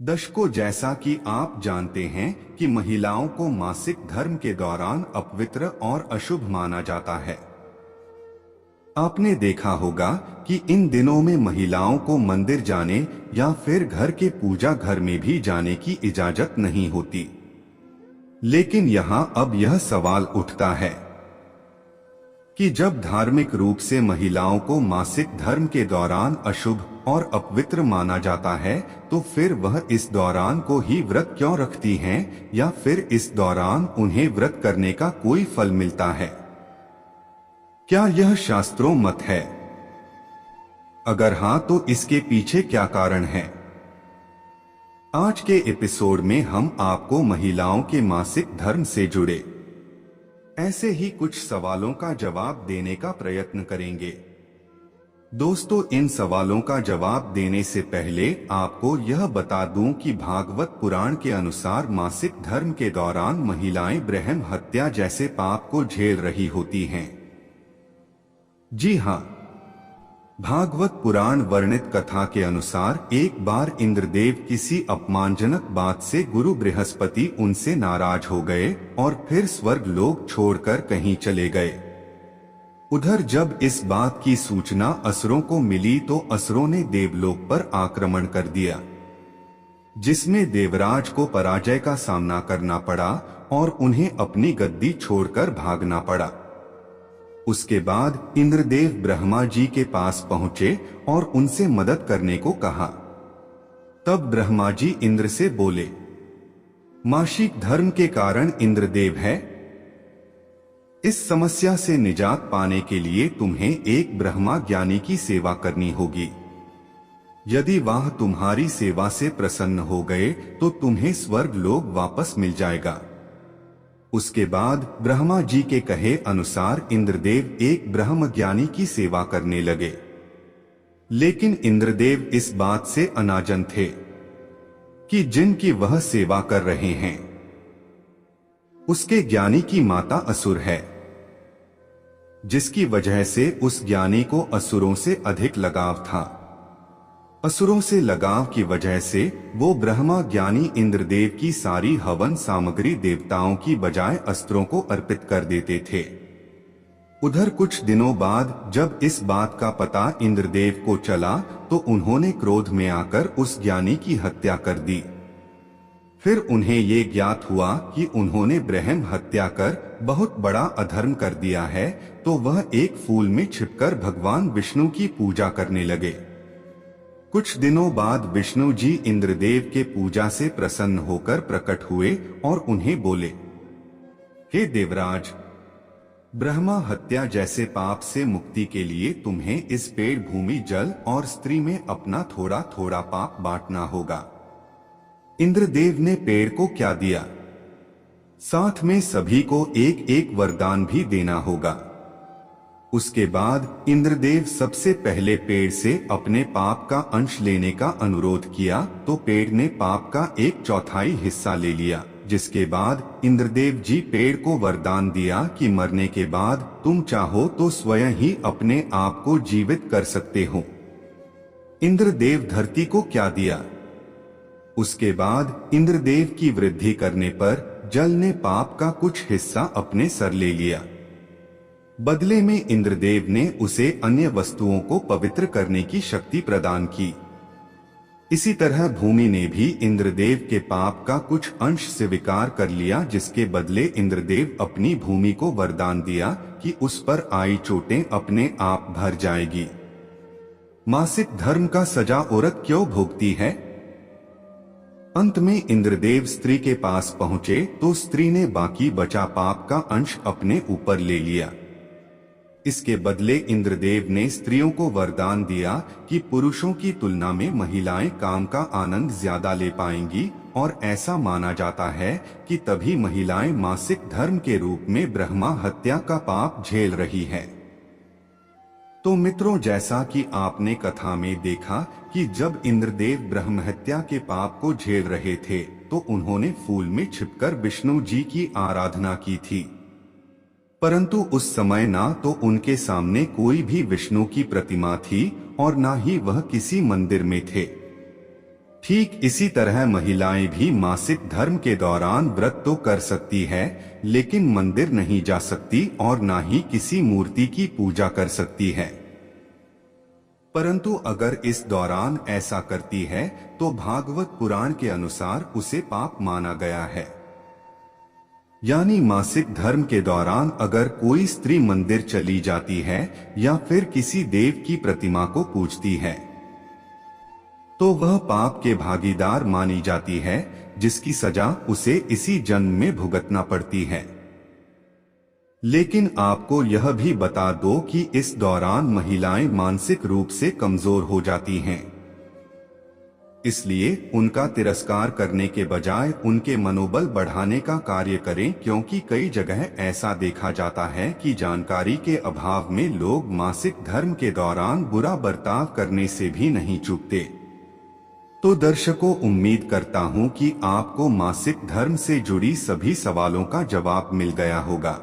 दशकों जैसा कि आप जानते हैं कि महिलाओं को मासिक धर्म के दौरान अपवित्र और अशुभ माना जाता है। आपने देखा होगा कि इन दिनों में महिलाओं को मंदिर जाने या फिर घर के पूजा घर में भी जाने की इजाजत नहीं होती। लेकिन यहाँ अब यह सवाल उठता है कि जब धार्मिक रूप से महिलाओं को मासिक धर्म के दौरान अशुभ और अपवित्र माना जाता है, तो फिर वह इस दौरान को ही व्रत क्यों रखती हैं, या फिर इस दौरान उन्हें व्रत करने का कोई फल मिलता है? क्या यह शास्त्रों मत है? अगर हाँ, तो इसके पीछे क्या कारण है? आज के एपिसोड में हम आपको महिलाओं के मासिक धर्म से जुड़े ऐसे ही कुछ सवालों का जवाब देने का प्रयत्न करेंगे। दोस्तों, इन सवालों का जवाब देने से पहले आपको यह बता दूं कि भागवत पुराण के अनुसार मासिक धर्म के दौरान महिलाएं ब्रह्म हत्या जैसे पाप को झेल रही होती हैं। जी हाँ, भागवत पुराण वर्णित कथा के अनुसार एक बार इंद्रदेव किसी अपमानजनक बात से गुरु बृहस्पति उनसे नाराज हो गए और फिर स्वर्ग लोक छोड़कर कहीं चले गए। उधर जब इस बात की सूचना असुरों को मिली तो असुरों ने देवलोक पर आक्रमण कर दिया, जिसमें देवराज को पराजय का सामना करना पड़ा और उन्हें अपनी गद्दी छोड़कर भागना पड़ा। उसके बाद इंद्रदेव ब्रह्मा जी के पास पहुंचे और उनसे मदद करने को कहा। तब ब्रह्मा जी इंद्र से बोले, मासिक धर्म के कारण इंद्रदेव है, इस समस्या से निजात पाने के लिए तुम्हें एक ब्रह्मा ज्ञानी की सेवा करनी होगी। यदि वह तुम्हारी सेवा से प्रसन्न हो गए तो तुम्हें स्वर्ग लोक वापस मिल जाएगा। उसके बाद ब्रह्मा जी के कहे अनुसार इंद्रदेव एक ब्रह्म ज्ञानी की सेवा करने लगे। लेकिन इंद्रदेव इस बात से अनाजन थे कि जिनकी वह सेवा कर रहे हैं उसके ज्ञानी की माता असुर है, जिसकी वजह से उस ज्ञानी को असुरों से अधिक लगाव था। असुरों से लगाव की वजह से वो ब्रह्मा ज्ञानी इंद्रदेव की सारी हवन सामग्री देवताओं की बजाय अस्त्रों को अर्पित कर देते थे। उधर कुछ दिनों बाद जब इस बात का पता इंद्रदेव को चला तो उन्होंने क्रोध में आकर उस ज्ञानी की हत्या कर दी। फिर उन्हें ये ज्ञात हुआ कि उन्होंने ब्रह्म हत्या कर बहुत बड़ा अधर्म कर दिया है, तो वह एक फूल में छिपकर भगवान विष्णु की पूजा करने लगे। कुछ दिनों बाद विष्णु जी इंद्रदेव के पूजा से प्रसन्न होकर प्रकट हुए और उन्हें बोले, हे देवराज, ब्रह्मा हत्या जैसे पाप से मुक्ति के लिए तुम्हें इस पेड़, भूमि, जल और स्त्री में अपना थोड़ा थोड़ा पाप बांटना होगा। इंद्रदेव ने पेड़ को क्या दिया? साथ में सभी को एक एक वरदान भी देना होगा। उसके बाद इंद्रदेव सबसे पहले पेड़ से अपने पाप का अंश लेने का अनुरोध किया, तो पेड़ ने पाप का 1/4 हिस्सा ले लिया। जिसके बाद इंद्रदेव जी पेड़ को वरदान दिया कि मरने के बाद तुम चाहो तो स्वयं ही अपने आप को जीवित कर सकते हो। इंद्रदेव धरती को क्या दिया? उसके बाद इंद्रदेव की वृद्धि करने पर जल ने पाप का कुछ हिस्सा अपने सर ले लिया। बदले में इंद्रदेव ने उसे अन्य वस्तुओं को पवित्र करने की शक्ति प्रदान की। इसी तरह भूमि ने भी इंद्रदेव के पाप का कुछ अंश स्वीकार कर लिया, जिसके बदले इंद्रदेव अपनी भूमि को वरदान दिया कि उस पर आई चोटें अपने आप भर जाएगी। मासिक धर्म का सजा औरत क्यों भोगती है? अंत में इंद्रदेव स्त्री के पास पहुंचे तो स्त्री ने बाकी बचा पाप का अंश अपने ऊपर ले लिया। इसके बदले इंद्रदेव ने स्त्रियों को वरदान दिया कि पुरुषों की तुलना में महिलाएं काम का आनंद ज्यादा ले पाएंगी, और ऐसा माना जाता है कि तभी महिलाएं मासिक धर्म के रूप में ब्रह्मा हत्या का पाप झेल रही है। तो मित्रों, जैसा कि आपने कथा में देखा कि जब इंद्रदेव ब्रह्म हत्या के पाप को झेल रहे थे तो उन्होंने फूल में छिपकर विष्णु जी की आराधना की थी, परंतु उस समय ना तो उनके सामने कोई भी विष्णु की प्रतिमा थी और ना ही वह किसी मंदिर में थे। ठीक इसी तरह महिलाएं भी मासिक धर्म के दौरान व्रत तो कर सकती है, लेकिन मंदिर नहीं जा सकती और ना ही किसी मूर्ति की पूजा कर सकती है। परंतु अगर इस दौरान ऐसा करती है तो भागवत पुराण के अनुसार उसे पाप माना गया है। यानी मासिक धर्म के दौरान अगर कोई स्त्री मंदिर चली जाती है या फिर किसी देव की प्रतिमा को पूजती है तो वह पाप के भागीदार मानी जाती है, जिसकी सजा उसे इसी जन्म में भुगतना पड़ती है। लेकिन आपको यह भी बता दो कि इस दौरान महिलाएं मानसिक रूप से कमजोर हो जाती हैं। इसलिए उनका तिरस्कार करने के बजाय उनके मनोबल बढ़ाने का कार्य करें, क्योंकि कई जगह ऐसा देखा जाता है कि जानकारी के अभाव में लोग मासिक धर्म के दौरान बुरा बर्ताव करने से भी नहीं चूकते। तो दर्शकों, उम्मीद करता हूं कि आपको मासिक धर्म से जुड़ी सभी सवालों का जवाब मिल गया होगा।